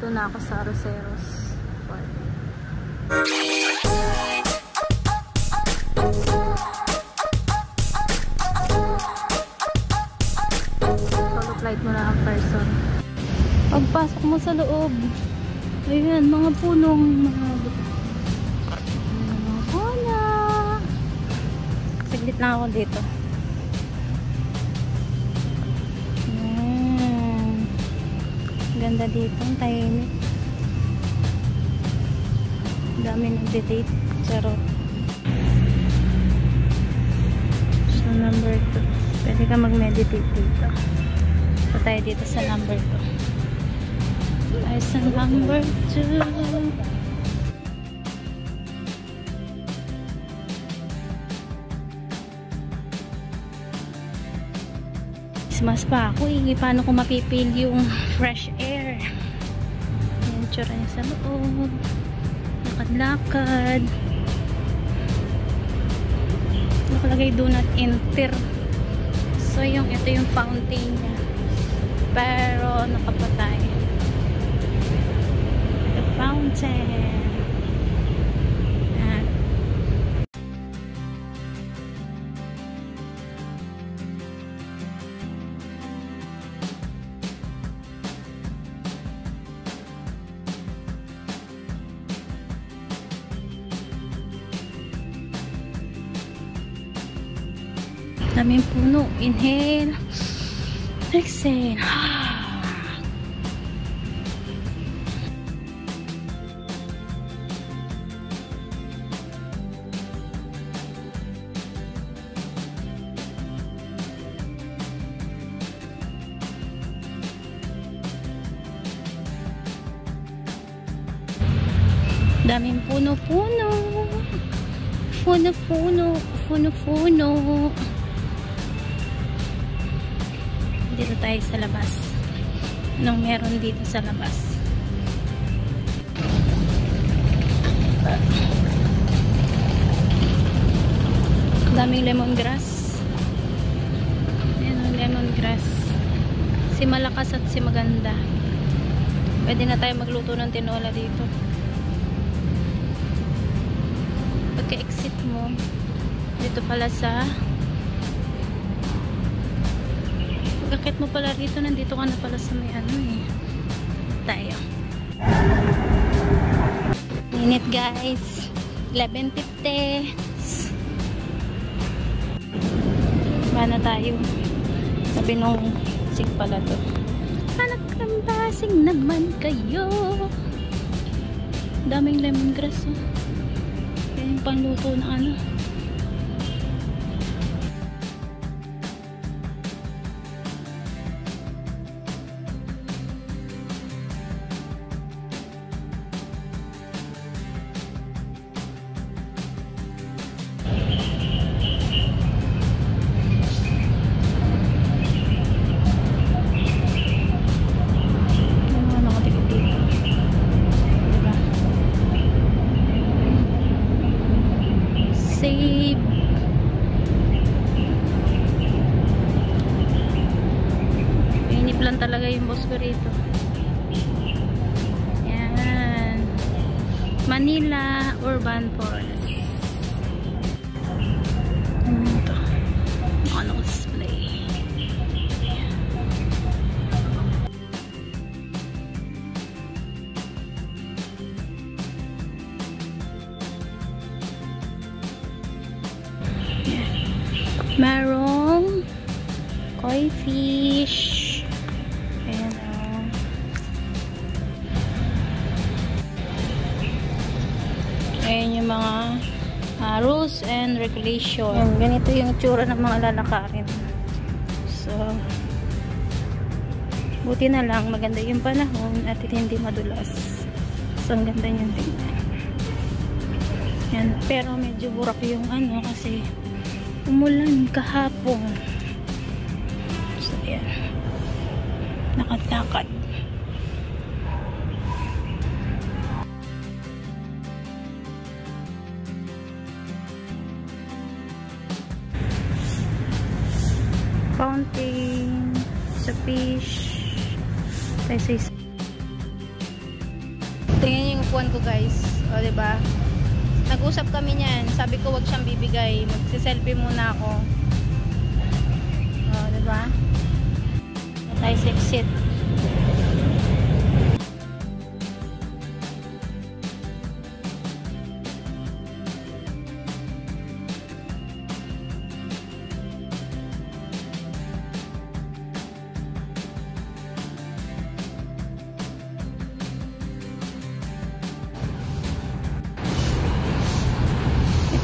Dito na ako sa Roseros Park. Solo flight mo na ang person. Pagpasok mo sa loob, ayan, mga punong mga puno. Saglit lang ako dito. Ganda dito, ang tahimik. Dami nag-date. Charot. So, number 2. Pwede ka mag-meditate dito. So, tayo dito sa number 2. Tayo sa number 2. Christmas pa ako eh. Paano ko mapipil yung fresh air? Yung tsura niya sa loob. Lakad-lakad. Nakalagay do not enter. So ito yung fountain niya. Pero nakapatay. The fountain. Daming puno. Inhale. Exhale. Daming puno-puno. Puno-puno. Puno-puno. Dito tayo sa labas. Anong meron dito sa labas? Daming lemongrass. Ayan ang lemongrass. Si Malakas at si Maganda. Pwede na tayo magluto ng tinola dito. Pagka-exit mo, dito pala sa pagkakit mo pala dito, nandito ka na pala sa may ano eh. Tayo. Init guys. 11:50. Mana tayo. Sabi nung sig pala to. Anak ng basing naman kayo. Daming lemongrass oh. Yan yung pangluto na ano. Safe. Mainip lang talaga yung boss ko rito. Yan. Manila Urban Forest. Ito. Ano display. Merong koi fish. Ayan o. Ayan yung mga rules and regulation. Ayan, ganito yung tsura ng mga lalakarin. So, buti na lang maganda yung panahon at hindi madulas. So, ang ganda niyang tingnan. Ayan, pero medyo burak yung ano kasi umulan kahapon. So, yan. Lakad-lakad. Fountain. Sa fish. Tayo sa upuan ko guys. O, diba? Nag-usap kami niyan. Sabi ko wag siyang bibigay. Magsiselfie muna ako. O, diba? Tayo sa exit.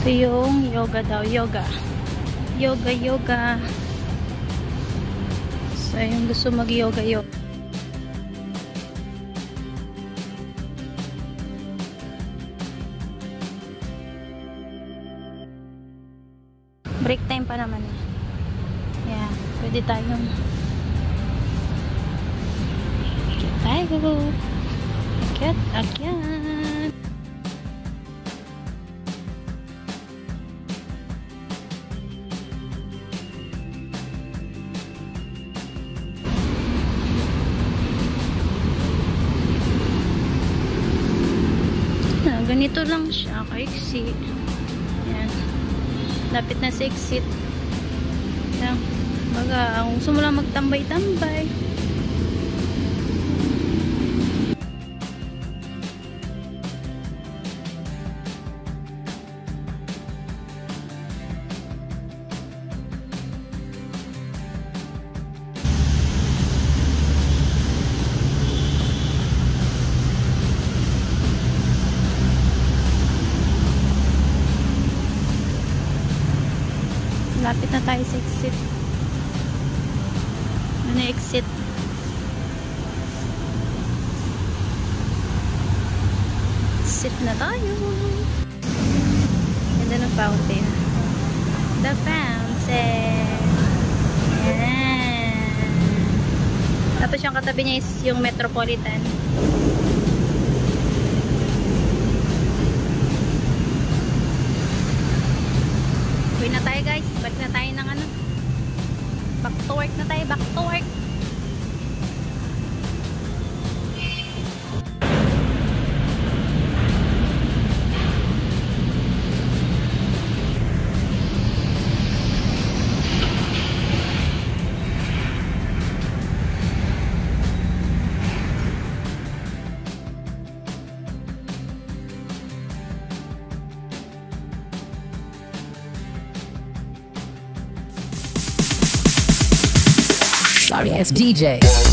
Ito yung yoga daw. Yoga. Yoga. So, yung gusto mag-yoga. Break time pa naman eh. Yeah. Pwede tayong akyat. Ganito lang siya, ka-exit. Yan. Lapit na sa exit. Yan. Baga, kung gusto mo lang magtambay-tambay. Lapit na tayo sa exit. Ano exit? Exit na tayo. Ganda ng fountain. The fountain. Yan. Tapos yung katabi niya is yung Metropolitan. Uwi na tayo guys. Balik na tayo ng ano. Back to work na tayo. Back to work. Sorry, it's DJ.